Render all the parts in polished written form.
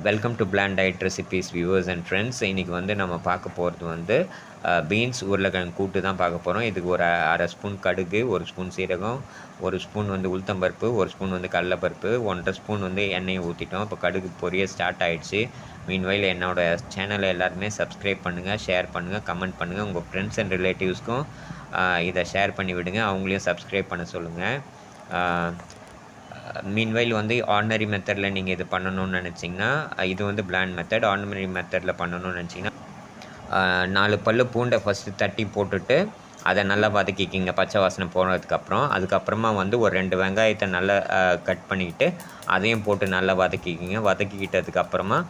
Welcome to plant diet recipes viewers and friends. இன்றைக்கி வந்து நம்ம பார்க்க போகிறது வந்து பீன்ஸ் உருளைக்கிழங்கு கூட்டு தான் பார்க்க போகிறோம். இதுக்கு ஒரு அரை ஸ்பூன் கடுகு, ஒரு ஸ்பூன் சீரகம், ஒரு ஸ்பூன் வந்து உளுத்தம்பருப்பு, ஒரு ஸ்பூன் வந்து கடலைப்பருப்பு, 1.5 ஸ்பூன் வந்து எண்ணெயை ஊற்றிட்டோம். இப்போ கடுகு பொரிய ஸ்டார்ட் ஆகிடுச்சு. மீன்வைல் என்னோடய சேனலை எல்லாருமே சப்ஸ்கிரைப் பண்ணுங்கள், ஷேர் பண்ணுங்கள், கமெண்ட் பண்ணுங்கள். உங்கள் ஃப்ரெண்ட்ஸ் அண்ட் ரிலேட்டிவ்ஸ்க்கும் இதை ஷேர் பண்ணி விடுங்க, அவங்களையும் சப்ஸ்கிரைப் பண்ண சொல்லுங்கள். மீன்வைல் வந்து ஆர்டினரி மெத்தடில் நீங்கள் இது பண்ணணும்னு நினச்சிங்கன்னா, இது வந்து பிளாண்ட் மெத்தட். ஆர்டினரி மெத்தடில் பண்ணணும்னு நினச்சிங்கன்னா 4 பல்லு பூண்டை ஃபஸ்ட்டு தட்டி போட்டுட்டு அதை நல்லா வதக்கிக்கிங்க பச்சை வாசனை போனதுக்கப்புறம். அதுக்கப்புறமா வந்து ஒரு 2 வெங்காயத்தை நல்லா கட் பண்ணிக்கிட்டு அதையும் போட்டு நல்லா வதக்கிக்கிங்க. வதக்கிக்கிட்டதுக்கப்புறமா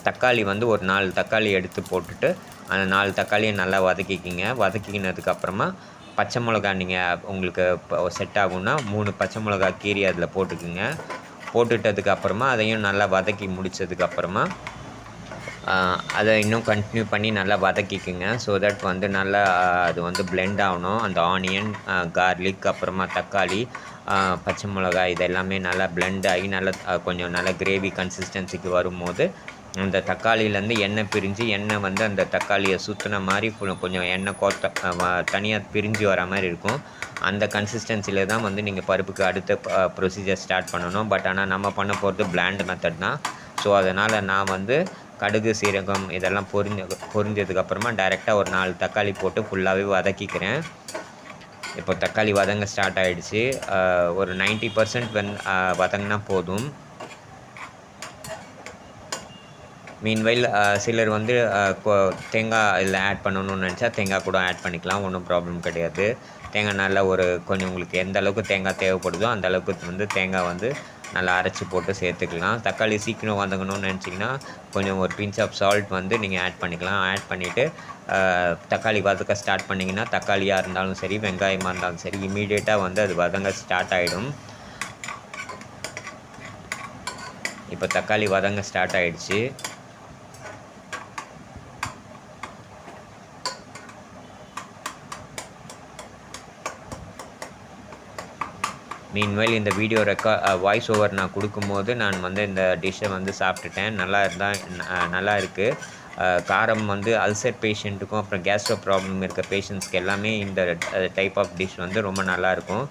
தக்காளி வந்து ஒரு 4 தக்காளி எடுத்து போட்டுட்டு அந்த 4 தக்காளியை நல்லா வதக்கிக்கிங்க. வதக்கிக்கினதுக்கப்புறமா பச்சை மிளகா நீங்கள் உங்களுக்கு செட் ஆகும்னா 3 பச்சை மிளகா கீரி அதில் போட்டுக்குங்க. போட்டுட்டதுக்கப்புறமா அதையும் நல்லா வதக்கி முடித்ததுக்கப்புறமா அதை இன்னும் கண்டினியூ பண்ணி நல்லா வதக்கிக்குங்க. ஸோ தட் வந்து நல்லா அது வந்து பிளெண்ட் ஆகணும். அந்த ஆனியன், கார்லிக், அப்புறமா தக்காளி, பச்சை மிளகாய் இது எல்லாமே நல்லா பிளெண்ட் ஆகி நல்லா கொஞ்சம் நல்லா கிரேவி கன்சிஸ்டன்சிக்கு வரும்போது அந்த தக்காளியிலேருந்து எண்ணெய் பிரிஞ்சு எண்ணெய் வந்து அந்த தக்காளியை சுற்றின மாதிரி கொஞ்சம் எண்ணெய் தனியாக பிரிஞ்சு வர மாதிரி இருக்கும். அந்த கன்சிஸ்டன்சியில் தான் வந்து நீங்கள் பருப்புக்கு அடுத்த ப்ரொசீஜர் ஸ்டார்ட் பண்ணணும். பட் ஆனால் நம்ம பண்ண போகிறது பிளாண்ட் மெத்தட் தான். ஸோ அதனால் நான் வந்து கடுகு, சீரகம் இதெல்லாம் பொரிஞ்சதுக்கப்புறமா டைரெக்டாக ஒரு 4 தக்காளி போட்டு ஃபுல்லாகவே வதக்கிக்கிறேன். இப்போ தக்காளி வதங்க ஸ்டார்ட் ஆகிடுச்சு. ஒரு 90% வதங்கினா போதும். மீன்வைல் சிலர் வந்து தேங்காய் இதில் ஆட் பண்ணணும்னு நினச்சா தேங்காய் கூட ஆட் பண்ணிக்கலாம், ஒன்றும் ப்ராப்ளம் கிடையாது. தேங்காய் நல்லா கொஞ்சம் உங்களுக்கு எந்த அளவுக்கு தேங்காய் தேவைப்படுதோ அந்த அளவுக்கு வந்து தேங்காய் வந்து நல்லா அரைச்சி போட்டு சேர்த்துக்கலாம். தக்காளி சீக்கிரம் வதங்கணும்னு நினச்சிங்கன்னா கொஞ்சம் ஒரு பிஞ்ச் ஆஃப் சால்ட் வந்து நீங்கள் ஆட் பண்ணிக்கலாம். ஆட் பண்ணிவிட்டு தக்காளி வதக்க ஸ்டார்ட் பண்ணிங்கன்னா தக்காளியாக இருந்தாலும் சரி, வெங்காயமாக இருந்தாலும் சரி, இமீடியட்டாக வந்து அது வதங்க ஸ்டார்ட் ஆகிடும். இப்போ தக்காளி வதங்க ஸ்டார்ட் ஆகிடுச்சு. மீன்வைல் இந்த வீடியோ வாய்ஸ் ஓவர் நான் கொடுக்கும்போது நான் வந்து இந்த டிஷ்ஷை வந்து சாப்பிட்டுட்டேன். நல்லா இருக்குது. காரம் வந்து அல்சர் பேஷண்ட்டுக்கும் அப்புறம் கேஸ்ட்ரோ ப்ராப்ளம் இருக்க பேஷண்ட்ஸ்க்கு எல்லாமே இந்த டைப் ஆஃப் டிஷ் வந்து ரொம்ப நல்லாயிருக்கும்.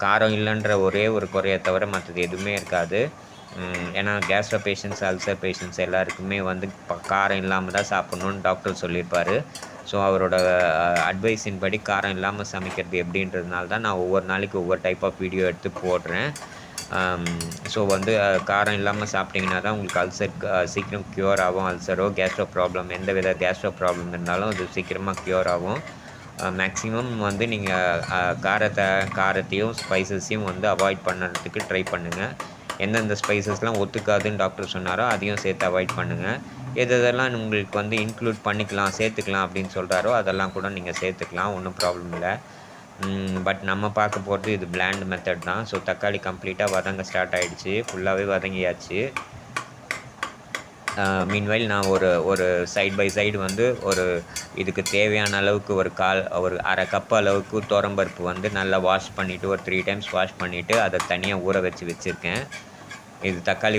காரம் இல்லைன்ற ஒரே ஒரு குறையை தவிர மற்றது எதுவுமே இருக்காது. ஏன்னா கேஸ்ட்ரோ பேஷண்ட்ஸ், அல்சர் பேஷண்ட்ஸ் எல்லாருக்குமே வந்து காரம் இல்லாமல் தான் சாப்பிட்ணுன்னு டாக்டர் சொல்லியிருப்பார். ஸோ அவரோட அட்வைஸின் படி காரம் இல்லாமல் சமைக்கிறது எப்படின்றதுனால தான் நான் ஒவ்வொரு நாளைக்கு ஒவ்வொரு டைப் ஆஃப் வீடியோ எடுத்து போடுறேன். ஸோ வந்து காரம் இல்லாமல் சாப்பிட்டிங்கன்னா தான் உங்களுக்கு அல்சர் சீக்கிரம் க்யூர் ஆகும். அல்சரோ கேஸ்ட்ரோ ப்ராப்ளம் எந்த வித கேஸ்ட்ரோ ப்ராப்ளம் இருந்தாலும் அது சீக்கிரமாக க்யூர் ஆகும். மேக்ஸிமம் வந்து நீங்கள் காரத்தையும் ஸ்பைசஸையும் வந்து அவாய்ட் பண்ணுறதுக்கு ட்ரை பண்ணுங்கள். எந்தெந்த ஸ்பைசஸ்லாம் ஒத்துக்காதுன்னு டாக்டர் சொன்னாரோ அதையும் சேர்த்து அவாய்ட் பண்ணுங்கள். எதெல்லாம் உங்களுக்கு வந்து இன்க்ளூட் பண்ணிக்கலாம், சேர்த்துக்கலாம் அப்படின்னு சொல்கிறாரோ அதெல்லாம் கூட நீங்கள் சேர்த்துக்கலாம், ஒன்றும் ப்ராப்ளம் இல்லை. பட் நம்ம பார்க்க போகிறது இது பிளாண்ட் மெத்தட் தான். ஸோ தக்காளி கம்ப்ளீட்டாக வதங்க ஸ்டார்ட் ஆகிடுச்சு, ஃபுல்லாகவே வதங்கியாச்சு. மீன்வைல் நான் ஒரு சைட் பை சைடு வந்து இதுக்கு தேவையான அளவுக்கு ஒரு அரை கப் அளவுக்கு துவரம்பருப்பு வந்து நல்லா வாஷ் பண்ணிவிட்டு ஒரு 3 டைம்ஸ் வாஷ் பண்ணிவிட்டு அதை தனியாக ஊற வச்சுருக்கேன். இது தக்காளி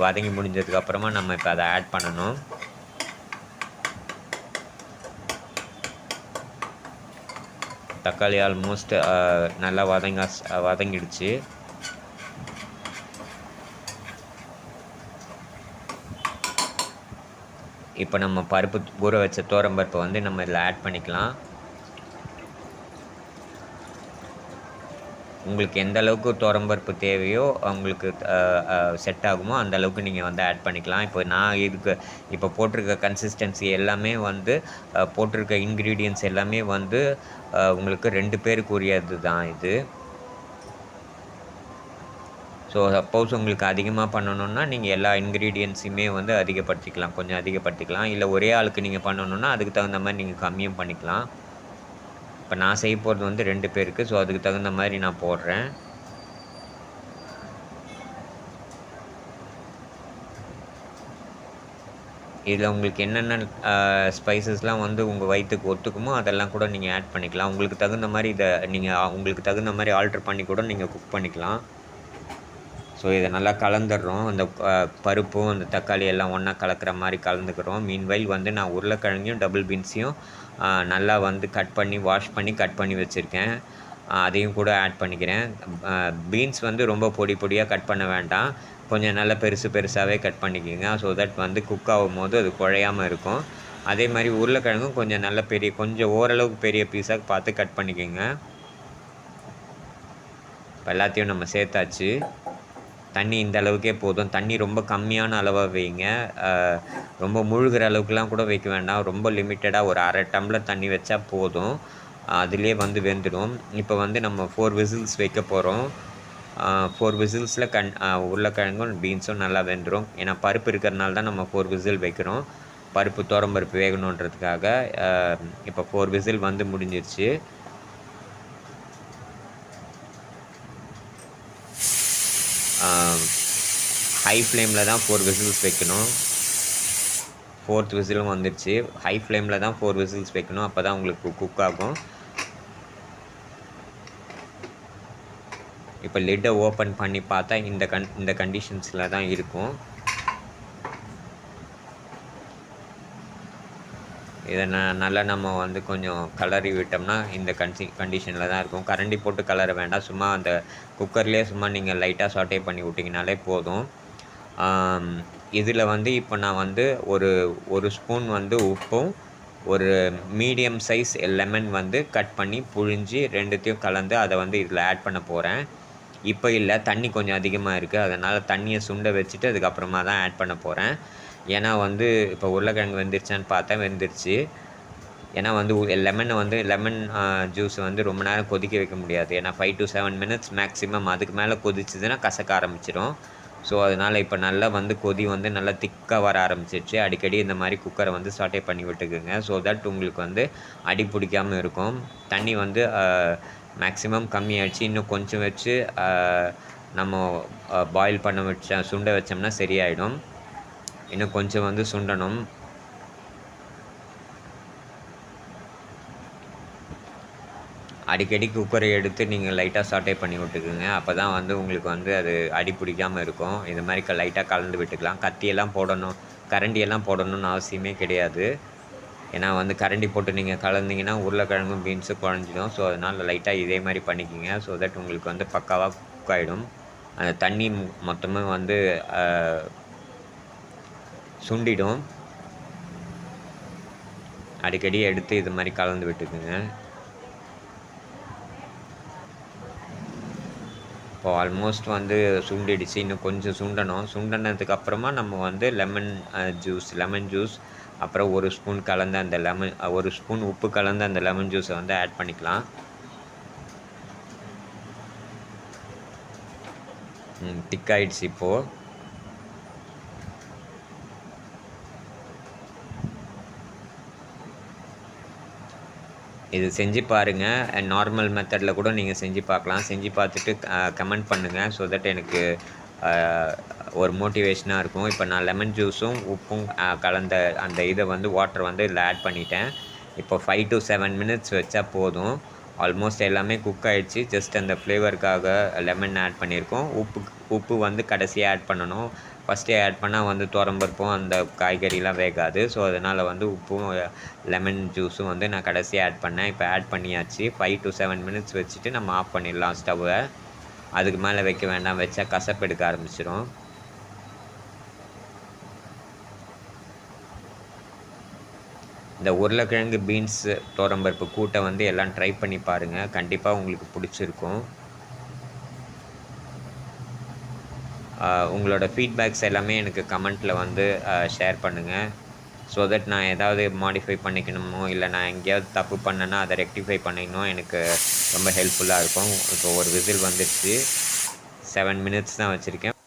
வதங்கி முடிஞ்சதுக்கப்புறமா நம்ம இப்போ அதை ஆட் பண்ணணும். தக்காளி ஆல்மோஸ்ட் நல்லா வதங்கிடுச்சு. இப்போ நம்ம ஊற வச்ச துவரம்பருப்பை வந்து நம்ம இதில் ஆட் பண்ணிக்கலாம். உங்களுக்கு எந்த அளவுக்கு துவரம்பருப்பு தேவையோ உங்களுக்கு செட் ஆகுமோ அந்த அளவுக்கு நீங்கள் வந்து ஆட் பண்ணிக்கலாம். இப்போ நான் இப்போ போட்டிருக்க கன்சிஸ்டன்சி எல்லாமே வந்து போட்டிருக்க இன்க்ரீடியன்ட்ஸ் எல்லாமே வந்து உங்களுக்கு 2 பேருக்கு உரியது தான் இது. ஸோ சப்போஸ் உங்களுக்கு அதிகமாக பண்ணணுன்னா நீங்கள் எல்லா இன்க்ரீடியன்ட்ஸுமே வந்து கொஞ்சம் அதிகப்படுத்திக்கலாம். இல்லை ஒரே ஆளுக்கு நீங்கள் பண்ணணுன்னா அதுக்கு தகுந்த மாதிரி நீங்கள் கம்மியும் பண்ணிக்கலாம். இப்போ நான் செய்ய போகிறது வந்து 2 பேருக்கு. ஸோ அதுக்கு தகுந்த மாதிரி நான் போடுறேன். இதில் உங்களுக்கு என்னென்ன ஸ்பைசஸ்லாம் வந்து உங்கள் வயிற்றுக்கு ஒத்துக்குமோ அதெல்லாம் கூட நீங்கள் ஆட் பண்ணிக்கலாம். உங்களுக்கு தகுந்த மாதிரி உங்களுக்கு தகுந்த மாதிரி ஆல்ட்ரு பண்ணி கூட நீங்கள் குக் பண்ணிக்கலாம். ஸோ இதை நல்லா கலந்துடுறோம். அந்த பருப்பும் அந்த தக்காளி எல்லாம் ஒன்றா கலக்கிற மாதிரி கலந்துக்கிறோம். மீன்வைல் வந்து நான் உருளைக்கிழங்கையும் டபுள் பீன்ஸையும் நல்லா வந்து கட் பண்ணி வாஷ் பண்ணி கட் பண்ணி வச்சுருக்கேன். அதையும் கூட ஆட் பண்ணிக்கிறேன். பீன்ஸ் வந்து ரொம்ப பொடி பொடியாக கட் பண்ண வேண்டாம். கொஞ்சம் நல்லா பெருசாகவே கட் பண்ணிக்கோங்க. ஸோ தட் வந்து குக் ஆகும்போது அது குழையாமல் இருக்கும். அதே மாதிரி உருளைக்கிழங்கும் கொஞ்சம் நல்ல கொஞ்சம் ஓரளவுக்கு பெரிய பீஸாக பார்த்து கட் பண்ணிக்கோங்க. இப்போ எல்லாத்தையும் நம்ம சேர்த்தாச்சு. தண்ணி இந்த அளவுக்கே போதும். தண்ணி ரொம்ப கம்மியான அளவாக வைங்க. ரொம்ப முழுகிற அளவுக்குலாம் கூட வைக்க வேண்டாம். ரொம்ப லிமிட்டடாக ஒரு 1/2 டம்ளர் தண்ணி வச்சா போதும். அதுலேயே வந்து வெந்துடும். இப்போ வந்து நம்ம 4 விசில்ஸ் வைக்க போகிறோம். 4 விசில்ஸில் உருளைக்கிழங்கும் பீன்ஸும் நல்லா வெந்துடும். ஏன்னா பருப்பு இருக்கிறதுனால தான் நம்ம 4 விசில் வைக்கிறோம். பருப்பு துவரம்பருப்பு வேகணுன்றதுக்காக. இப்போ 4 விசில் வந்து முடிஞ்சிருச்சு. ஹை ஃப்ளேமில் தான் 4 விசில்ஸ் வைக்கணும். 4th விசிலும் வந்துடுச்சு. ஹை ஃப்ளேமில் தான் 4 விசில்ஸ் வைக்கணும். அப்போ தான் உங்களுக்கு குக் ஆகும். இப்போ லிட்டை ஓப்பன் பண்ணி பார்த்தா இந்த கண்டிஷன்ஸில் தான் இருக்கும். இதை நல்லா நம்ம வந்து கொஞ்சம் கலரி விட்டோம்னா இந்த கண்டிஷனில் தான் இருக்கும். கரண்டி போட்டு கலர வேண்டாம். சும்மா அந்த குக்கர்லேயே சும்மா நீங்கள் லைட்டாக சாட்டே பண்ணி விட்டிங்கனாலே போதும். இதில் வந்து இப்போ நான் வந்து ஒரு ஸ்பூன் வந்து உப்பும் ஒரு மீடியம் சைஸ் லெமன் வந்து கட் பண்ணி புழிஞ்சு ரெண்டுத்தையும் கலந்து அதை வந்து இதில் ஆட் பண்ண போகிறேன். இப்போ இல்லை, தண்ணி கொஞ்சம் அதிகமாக இருக்குது. அதனால் தண்ணியை சுண்ட வச்சுட்டு அதுக்கப்புறமா தான் ஆட் பண்ண போகிறேன். ஏன்னா வந்து இப்போ உருளைக்கிழங்கு வெந்துருச்சான்னு பார்த்தா வெந்துருச்சு. ஏன்னா வந்து லெமன் ஜூஸ் வந்து ரொம்ப நேரம் கொதிக்க வைக்க முடியாது. ஏன்னா 5 to 7 minutes மேக்ஸிமம். அதுக்கு மேலே கொதிச்சுதுன்னா கசக்க ஆரம்பிச்சிடும். ஸோ அதனால் இப்போ நல்லா வந்து கொதி வந்து நல்லா திக்காக வர ஆரம்பிச்சிருச்சு. அடிக்கடி இந்த மாதிரி குக்கரை வந்து சாட்டே பண்ணி விட்டுக்குங்க. ஸோ தட் உங்களுக்கு வந்து அடி பிடிக்காமல் இருக்கும். தண்ணி வந்து மேக்ஸிமம் கம்மியாகிடுச்சு. இன்னும் கொஞ்சம் வச்சு நம்ம பாயில் பண்ண சுண்ட வச்சோம்னா சரியாயிடும். இன்னும் கொஞ்சம் வந்து சுண்டணும். அடிக்கடி குக்கரை எடுத்து நீங்கள் லைட்டாக சாட்டே பண்ணி விட்டுக்குங்க. அப்போ தான் வந்து உங்களுக்கு வந்து அது அடி பிடிக்காமல் இருக்கும். இது மாதிரி லைட்டாக கலந்து விட்டுக்கலாம். கரண்டியெல்லாம் போடணும்னு அவசியமே கிடையாது. ஏன்னா வந்து கரண்டி போட்டு நீங்கள் கலந்தீங்கன்னா உருளைக்கிழங்கும் பீன்ஸும் குழஞ்சிடும். ஸோ அதனால் லைட்டாக இதே மாதிரி பண்ணிக்கிங்க. ஸோ தட் உங்களுக்கு வந்து பக்காவாக குக் ஆகிடும். அந்த தண்ணி மொத்தமாக வந்து சுண்டிடும். அடிக்கடி எடுத்து இது மாதிரி கலந்து விட்டுக்குங்க. இப்போ ஆல்மோஸ்ட் வந்து சுண்டிடுச்சு. இன்னும் கொஞ்சம் சுண்டணும். சுண்டினதுக்கப்புறமா நம்ம வந்து லெமன் ஜூஸ் அப்புறம் ஒரு ஸ்பூன் கலந்த ஒரு ஸ்பூன் உப்பு கலந்த அந்த லெமன் ஜூஸை வந்து ஆட் பண்ணிக்கலாம். திக்காயிடுச்சு இப்போது. இது செஞ்சு பாருங்கள். நார்மல் மெத்தடில் கூட நீங்கள் செஞ்சு பார்க்கலாம். செஞ்சு பார்த்துட்டு கமெண்ட் பண்ணுங்கள். ஸோ தட் எனக்கு ஒரு மோட்டிவேஷனாக இருக்கும். இப்போ நான் லெமன் ஜூஸும் உப்பும் கலந்த அந்த இதை வந்து வாட்டர் வந்து இதில் ஆட் பண்ணிட்டேன். இப்போ 5 to 7 minutes வச்சா போதும். ஆல்மோஸ்ட் எல்லாமே குக் ஆகிடுச்சு. ஜஸ்ட் அந்த ஃப்ளேவருக்காக லெமன் ஆட் பண்ணியிருக்கோம். உப்பு வந்து கடைசியாக ஆட் பண்ணணும். ஃபஸ்ட்டே ஆட் பண்ணால் வந்து துவரம்பருப்பும் அந்த காய்கறிலாம் வேகாது. ஸோ அதனால் வந்து உப்பும் லெமன் ஜூஸும் வந்து நான் கடைசியாக ஆட் பண்ணேன். இப்போ ஆட் பண்ணியாச்சு. 5 to 7 minutes வச்சுட்டு நம்ம ஆஃப் பண்ணிடலாம் ஸ்டவ்வை. அதுக்கு மேலே வைக்க வேண்டாம். வச்சா கசப்பு எடுக்க ஆரம்பிச்சிடும். இந்த உருளைக்கிழங்கு பீன்ஸ் துவரம்பருப்பு கூட்டை வந்து எல்லாம் ட்ரை பண்ணி பாருங்கள். கண்டிப்பாக உங்களுக்கு பிடிச்சிருக்கும். உங்களோட ஃபீட்பேக்ஸ் எல்லாமே எனக்கு கமெண்ட்டில் வந்து ஷேர் பண்ணுங்கள். ஸோ தட் நான் ஏதாவது மாடிஃபை பண்ணிக்கணுமோ இல்லை நான் எங்கேயாவது தப்பு பண்ணேன்னா அதை ரெக்டிஃபை பண்ணிக்கணும். எனக்கு ரொம்ப ஹெல்ப்ஃபுல்லாக இருக்கும். இப்போ ஒரு விசில் வந்துடுச்சு. 7 minutes தான் வச்சுருக்கேன்.